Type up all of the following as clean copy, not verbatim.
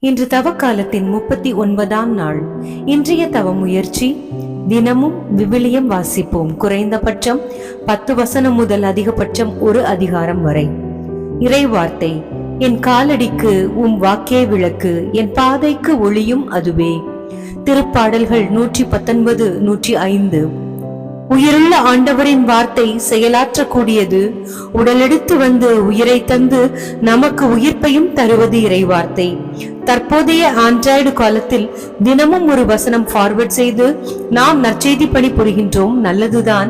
இன்று தவக்காலத்தின் 39ஆம் நாள். இன்றைய தவ முயற்சி, தினமும் விவிலியம் வாசிப்போம். குறைந்தபட்சம் 10 வசனம் முதல் அதிகபட்சம் ஒரு அதிகாரம் வரை. இறைவார்த்தை: என் காலடிக்கு உம் வாக்கே விளக்கு, என் பாதைக்கு ஒளியும் அதுவே. திருப்பாடல்கள் 119, 105. உயிருள்ள ஆண்டவரின் வார்த்தை செயலாற்றக்கூடியது. உடலெடுத்து வந்து உயிரை தந்து நமக்கு உயிர்ப்பையும் தருவது இறைவார்த்தை. தற்போதைய ஆண்ட்ராய்டு காலத்தில் தினமும் ஒரு வசனம் ஃபார்வர்ட் செய்து நாம் நற்செய்தி பணி புரிகின்றோம். நல்லதுதான்.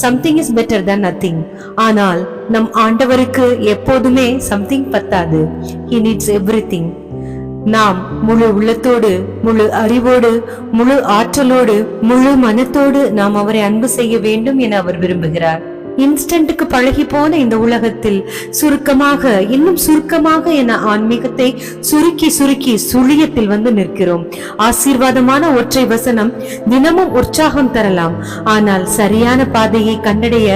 Something is better than nothing. ஆனால் நம் ஆண்டவருக்கு எப்போதுமே சம்திங் பத்தாது. He needs everything. நாம் முழு உள்ளத்தோடு, முழு அறிவோடு, முழு ஆற்றலோடு, முழு மனத்தோடு நாம் அவரை அன்பு செய்ய வேண்டும் என அவர் விரும்புகிறார். இன்ஸ்டன்ட்டுக்கு பழகி போன இந்த உலகத்தில் சுருக்கமாக, இன்னும் சுருக்கமாக என ஆன்மீகத்தை சுருக்கி சுருக்கி சுழியத்தில் வந்து நிற்கிறோம். ஆசீர்வாதமான ஒற்றை வசனம் தினமும் உற்சாகம் தரலாம். ஆனால் சரியான பாதையை கண்டடைய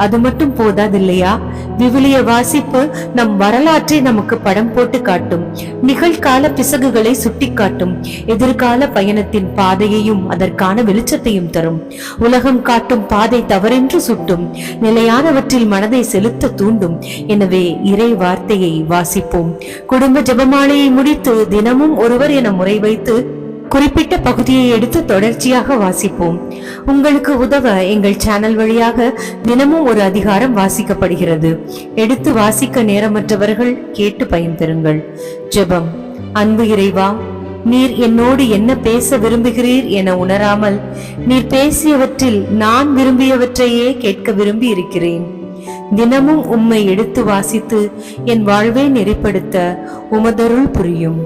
அது மட்டும் போதாதில்லையா? விவிலிய வாசிப்பு நம் வரலாற்றை நமக்கு படம் போட்டு காட்டும். நிகழ்கால பிசகுகளை சுட்டி காட்டும். எதிர்கால பயணத்தின் பாதையையும் அதற்கான வெளிச்சத்தையும் தரும். உலகம் காட்டும் பாதை தவறென்று சுட்டும். நிலையானவற்றில் மனதை செலுத்த தூண்டும். எனவே இறை வார்த்தையை வாசிப்போம். குடும்ப ஜெபமாலையை முடித்து தினமும் ஒருவர் என முறை வைத்து குறிப்பிட்ட பகுதியை எடுத்து தொடர்ச்சியாக வாசிப்போம். உங்களுக்கு உதவ எங்கள் சேனல் வழியாக தினமும் ஒரு அதிகாரம் வாசிக்கப்படுகிறது. எடுத்து வாசிக்க நேரமற்றவர்கள் கேட்டு பயன்பெறுங்கள். ஜெபம். அன்பு இறைவா, நீர் என்னோடு என்ன பேச விரும்புகிறீர் என உணராமல் நீர் பேசியவற்றில் நான் விரும்பியவற்றையே கேட்க விரும்பி இருக்கிறேன். தினமும் உம்மை எடுத்து வாசித்து என் வாழ்வை நெறிப்படுத்த உமதருள் புரியும்.